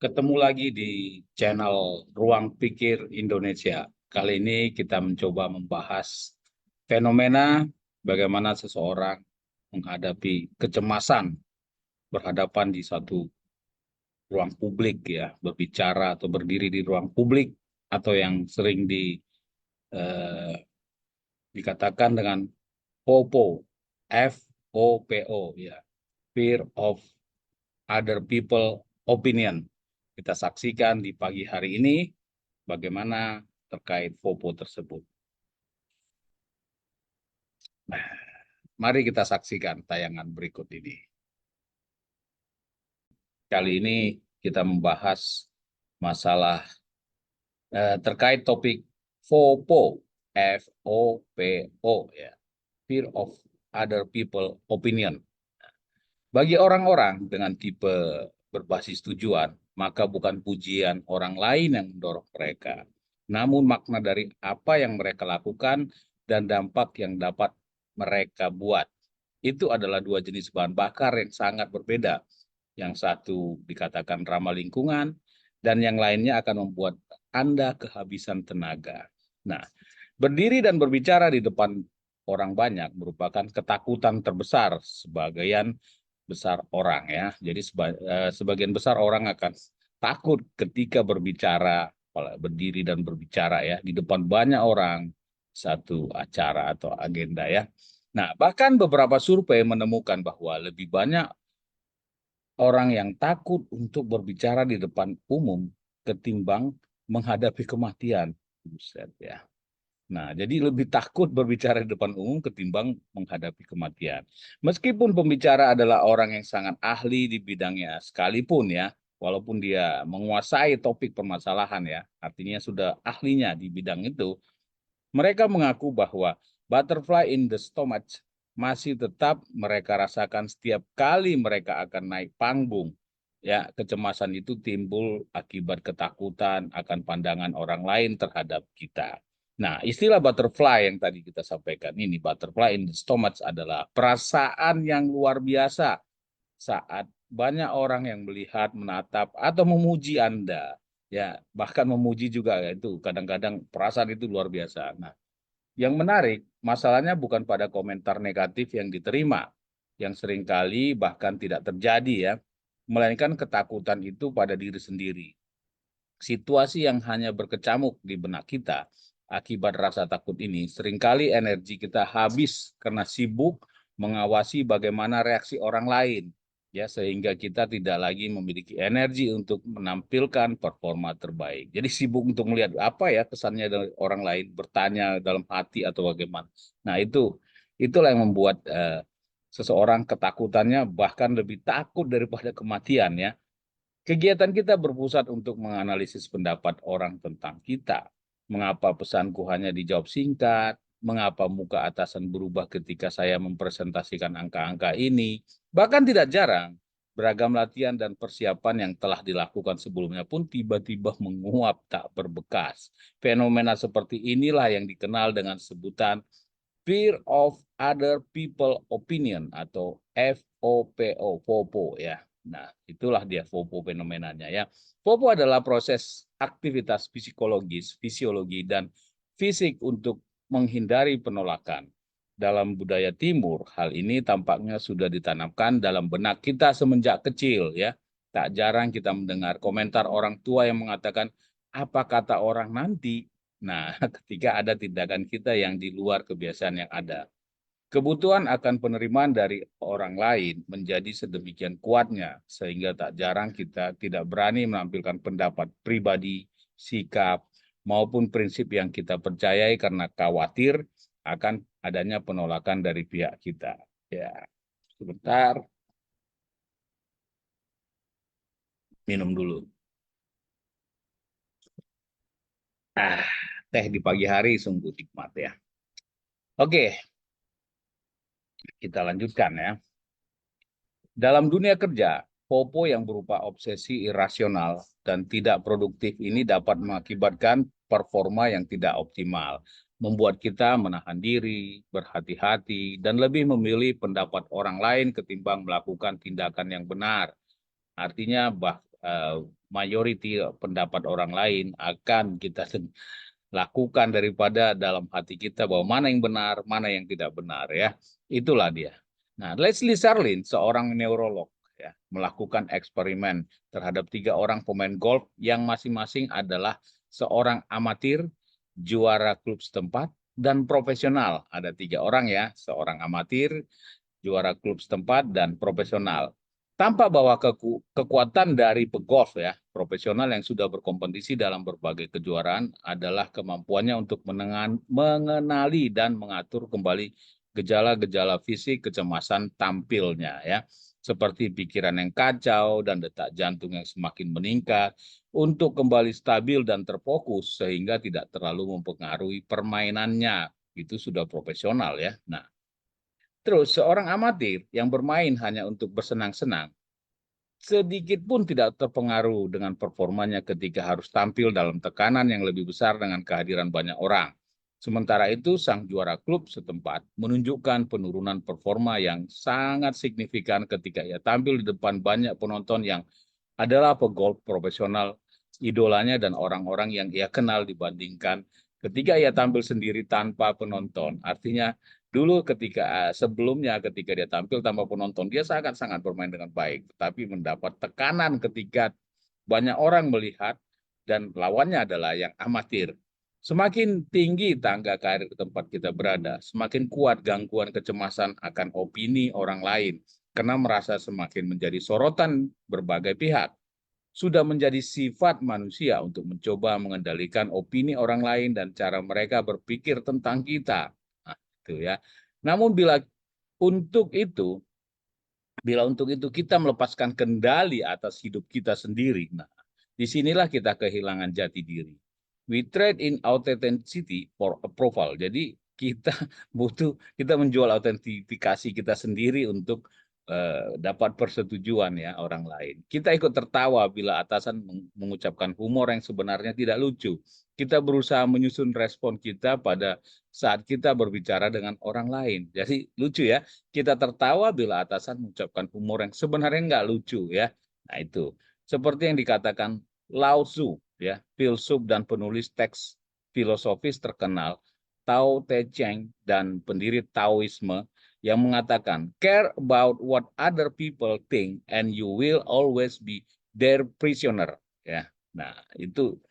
Ketemu lagi di channel Ruang Pikir Indonesia. Kali ini kita mencoba membahas fenomena bagaimana seseorang menghadapi kecemasan berhadapan di satu ruang publik ya, berbicara atau berdiri di ruang publik atau yang sering eh, dikatakan dengan FOPO, FOPO ya, Fear of Other People Opinion. Kita saksikan di pagi hari ini bagaimana terkait FOPO tersebut. Nah, mari kita saksikan tayangan berikut ini. Kali ini kita membahas masalah terkait topik FOPO, FOPO ya, Fear of Other People Opinion. Bagi orang-orang dengan tipe berbasis tujuan, maka bukan pujian orang lain yang mendorong mereka, namun makna dari apa yang mereka lakukan dan dampak yang dapat mereka buat. Itu adalah dua jenis bahan bakar yang sangat berbeda. Yang satu dikatakan ramah lingkungan, dan yang lainnya akan membuat Anda kehabisan tenaga. Nah, berdiri dan berbicara di depan orang banyak merupakan ketakutan terbesar sebagian besar orang ya. Jadi sebagian besar orang akan takut ketika berbicara, berdiri dan berbicara ya di depan banyak orang satu acara atau agenda ya. Nah, bahkan beberapa survei menemukan bahwa lebih banyak orang yang takut untuk berbicara di depan umum ketimbang menghadapi kematian. Buset ya. Nah, jadi lebih takut berbicara di depan umum ketimbang menghadapi kematian. Meskipun pembicara adalah orang yang sangat ahli di bidangnya sekalipun ya, walaupun dia menguasai topik permasalahan ya, artinya sudah ahlinya di bidang itu, mereka mengaku bahwa butterfly in the stomach masih tetap mereka rasakan setiap kali mereka akan naik panggung. Ya, kecemasan itu timbul akibat ketakutan akan pandangan orang lain terhadap kita. Nah, istilah butterfly yang tadi kita sampaikan ini, butterfly in the stomach adalah perasaan yang luar biasa saat banyak orang yang melihat, menatap, atau memuji Anda. Ya, bahkan memuji juga ya, itu kadang-kadang perasaan itu luar biasa. Nah, yang menarik, masalahnya bukan pada komentar negatif yang diterima, yang seringkali bahkan tidak terjadi ya, melainkan ketakutan itu pada diri sendiri. Situasi yang hanya berkecamuk di benak kita akibat rasa takut ini, seringkali energi kita habis karena sibuk mengawasi bagaimana reaksi orang lain, ya sehingga kita tidak lagi memiliki energi untuk menampilkan performa terbaik. Jadi sibuk untuk melihat apa ya kesannya dari orang lain, bertanya dalam hati atau bagaimana. Nah, itulah yang membuat seseorang ketakutannya bahkan lebih takut daripada kematian ya. Kegiatan kita berpusat untuk menganalisis pendapat orang tentang kita. Mengapa pesanku hanya dijawab singkat? Mengapa muka atasan berubah ketika saya mempresentasikan angka-angka ini? Bahkan tidak jarang, beragam latihan dan persiapan yang telah dilakukan sebelumnya pun tiba-tiba menguap tak berbekas. Fenomena seperti inilah yang dikenal dengan sebutan Fear of Other People Opinion atau FOPO, FOPO ya. Nah, itulah dia FOPO fenomenanya ya. FOPO adalah proses aktivitas psikologis, fisiologi, dan fisik untuk menghindari penolakan. Dalam budaya timur, hal ini tampaknya sudah ditanamkan dalam benak kita semenjak kecil ya. Tak jarang kita mendengar komentar orang tua yang mengatakan, apa kata orang nanti? Nah, ketika ada tindakan kita yang di luar kebiasaan yang ada. Kebutuhan akan penerimaan dari orang lain menjadi sedemikian kuatnya, sehingga tak jarang kita tidak berani menampilkan pendapat pribadi, sikap, maupun prinsip yang kita percayai karena khawatir akan adanya penolakan dari pihak kita. Ya, sebentar, minum dulu. Ah, teh di pagi hari sungguh nikmat ya. Oke, kita lanjutkan ya. Dalam dunia kerja, popo yang berupa obsesi irasional dan tidak produktif ini dapat mengakibatkan performa yang tidak optimal, membuat kita menahan diri, berhati-hati, dan lebih memilih pendapat orang lain ketimbang melakukan tindakan yang benar. Artinya majority pendapat orang lain akan kita lakukan daripada dalam hati kita bahwa mana yang benar, mana yang tidak benar ya. Itulah dia. Nah, Leslie Sarlin, seorang neurolog ya, melakukan eksperimen terhadap 3 orang pemain golf yang masing-masing adalah seorang amatir, juara klub setempat, dan profesional. Ada 3 orang ya, seorang amatir, juara klub setempat, dan profesional. Tampak bahwa kekuatan dari pegolf ya, profesional yang sudah berkompetisi dalam berbagai kejuaraan adalah kemampuannya untuk mengenali dan mengatur kembali gejala-gejala fisik kecemasan tampilnya ya, seperti pikiran yang kacau dan detak jantung yang semakin meningkat untuk kembali stabil dan terfokus sehingga tidak terlalu mempengaruhi permainannya. Itu sudah profesional ya. Nah, terus seorang amatir yang bermain hanya untuk bersenang-senang sedikit pun tidak terpengaruh dengan performanya ketika harus tampil dalam tekanan yang lebih besar dengan kehadiran banyak orang. Sementara itu, sang juara klub setempat menunjukkan penurunan performa yang sangat signifikan ketika ia tampil di depan banyak penonton yang adalah pegolf profesional, idolanya dan orang-orang yang ia kenal dibandingkan ketika ia tampil sendiri tanpa penonton. Artinya dulu ketika sebelumnya ketika dia tampil tanpa penonton, dia sangat-sangat bermain dengan baik, tetapi mendapat tekanan ketika banyak orang melihat dan lawannya adalah yang amatir. Semakin tinggi tangga karir tempat kita berada, semakin kuat gangguan kecemasan akan opini orang lain, karena merasa semakin menjadi sorotan berbagai pihak. Sudah menjadi sifat manusia untuk mencoba mengendalikan opini orang lain dan cara mereka berpikir tentang kita. Nah, itu ya. Namun untuk itu, bila untuk itu kita melepaskan kendali atas hidup kita sendiri, nah, disinilah kita kehilangan jati diri. We trade in authenticity for approval. Jadi kita kita menjual autentifikasi kita sendiri untuk dapat persetujuan ya orang lain. Kita ikut tertawa bila atasan mengucapkan humor yang sebenarnya tidak lucu. Kita berusaha menyusun respon kita pada saat kita berbicara dengan orang lain. Jadi lucu ya, kita tertawa bila atasan mengucapkan humor yang sebenarnya nggak lucu ya. Nah itu, seperti yang dikatakan Lao Tzu, ya, filsuf dan penulis teks filosofis terkenal, Tao Te Ching dan pendiri Taoisme yang mengatakan, care about what other people think and you will always be their prisoner. Ya, nah itu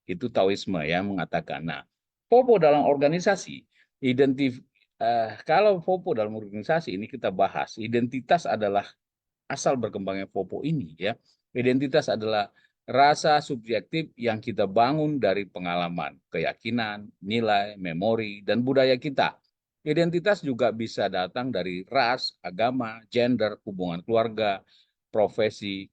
Taoisme ya mengatakan. Nah, Popo dalam organisasi kalau Popo dalam organisasi ini kita bahas, identitas adalah asal berkembangnya Popo ini ya. Identitas adalah rasa subjektif yang kita bangun dari pengalaman, keyakinan, nilai, memori, dan budaya kita. Identitas juga bisa datang dari ras, agama, gender, hubungan keluarga, profesi,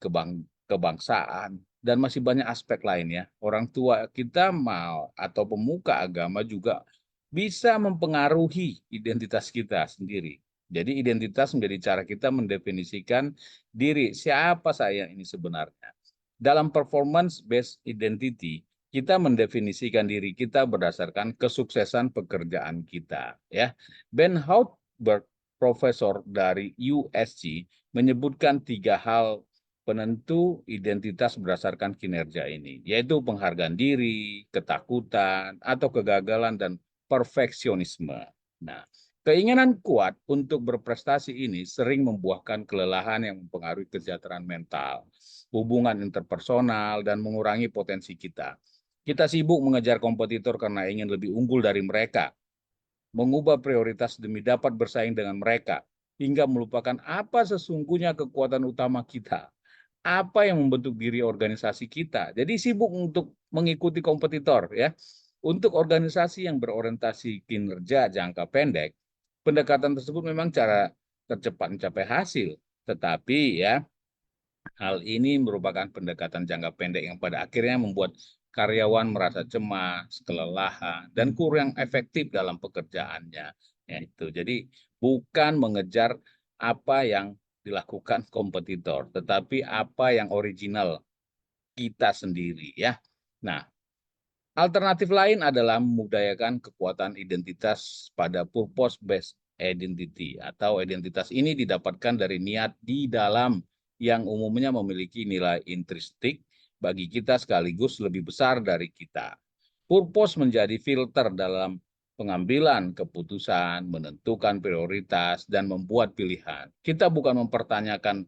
kebangsaan, dan masih banyak aspek lainnya. Orang tua kita mau atau pemuka agama juga bisa mempengaruhi identitas kita sendiri. Jadi identitas menjadi cara kita mendefinisikan diri, siapa saya ini sebenarnya. Dalam performance-based identity, kita mendefinisikan diri kita berdasarkan kesuksesan pekerjaan kita. Ya, Ben Houtberg, profesor dari USC, menyebutkan 3 hal penentu identitas berdasarkan kinerja ini, yaitu penghargaan diri, ketakutan, atau kegagalan, dan perfeksionisme. Nah, keinginan kuat untuk berprestasi ini sering membuahkan kelelahan yang mempengaruhi kesejahteraan mental, hubungan interpersonal, dan mengurangi potensi kita. Kita sibuk mengejar kompetitor karena ingin lebih unggul dari mereka, mengubah prioritas demi dapat bersaing dengan mereka, hingga melupakan apa sesungguhnya kekuatan utama kita, apa yang membentuk diri organisasi kita. Jadi sibuk untuk mengikuti kompetitor ya. Untuk organisasi yang berorientasi kinerja jangka pendek, pendekatan tersebut memang cara tercepat mencapai hasil, tetapi ya hal ini merupakan pendekatan jangka pendek yang pada akhirnya membuat karyawan merasa cemas, kelelahan, dan kurang efektif dalam pekerjaannya. Ya, itu. Jadi bukan mengejar apa yang dilakukan kompetitor, tetapi apa yang original kita sendiri ya. Nah, alternatif lain adalah membudayakan kekuatan identitas pada purpose-based identity atau identitas ini didapatkan dari niat di dalam yang umumnya memiliki nilai intrinsik bagi kita sekaligus lebih besar dari kita. Purpose menjadi filter dalam pengambilan keputusan, menentukan prioritas, dan membuat pilihan. Kita bukan mempertanyakan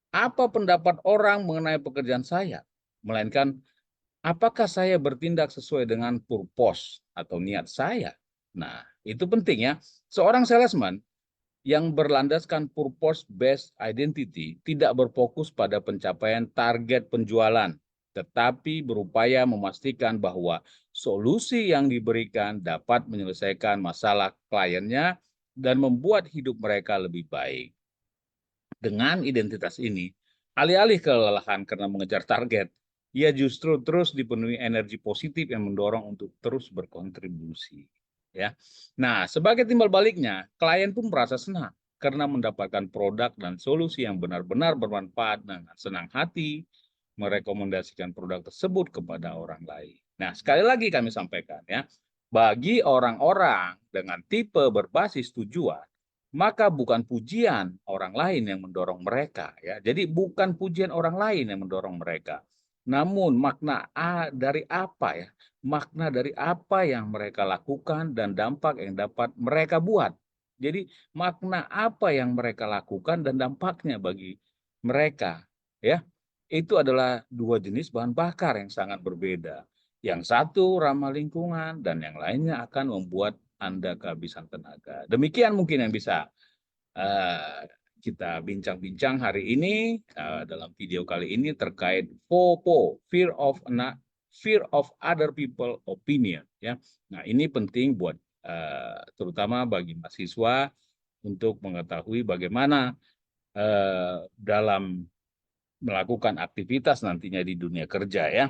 apa pendapat orang mengenai pekerjaan saya, melainkan apakah saya bertindak sesuai dengan purpose atau niat saya. Nah, itu penting ya. Seorang salesman yang berlandaskan purpose-based identity tidak berfokus pada pencapaian target penjualan, tetapi berupaya memastikan bahwa solusi yang diberikan dapat menyelesaikan masalah kliennya dan membuat hidup mereka lebih baik. Dengan identitas ini, alih-alih kelelahan karena mengejar target, ia justru terus dipenuhi energi positif yang mendorong untuk terus berkontribusi. Ya, nah sebagai timbal baliknya, klien pun merasa senang karena mendapatkan produk dan solusi yang benar-benar bermanfaat dengan senang hati merekomendasikan produk tersebut kepada orang lain. Nah, sekali lagi kami sampaikan ya, bagi orang-orang dengan tipe berbasis tujuan, maka bukan pujian orang lain yang mendorong mereka ya. Jadi bukan pujian orang lain yang mendorong mereka. Namun makna dari apa ya? Makna dari apa yang mereka lakukan dan dampak yang dapat mereka buat. Jadi makna apa yang mereka lakukan dan dampaknya bagi mereka ya. Itu adalah dua jenis bahan bakar yang sangat berbeda. Yang satu ramah lingkungan dan yang lainnya akan membuat Anda kehabisan tenaga. Demikian mungkin yang bisa uh, kita bincang-bincang hari ini dalam video kali ini terkait FOPO, fear of other people opinion ya. Nah, ini penting buat terutama bagi mahasiswa untuk mengetahui bagaimana dalam melakukan aktivitas nantinya di dunia kerja ya.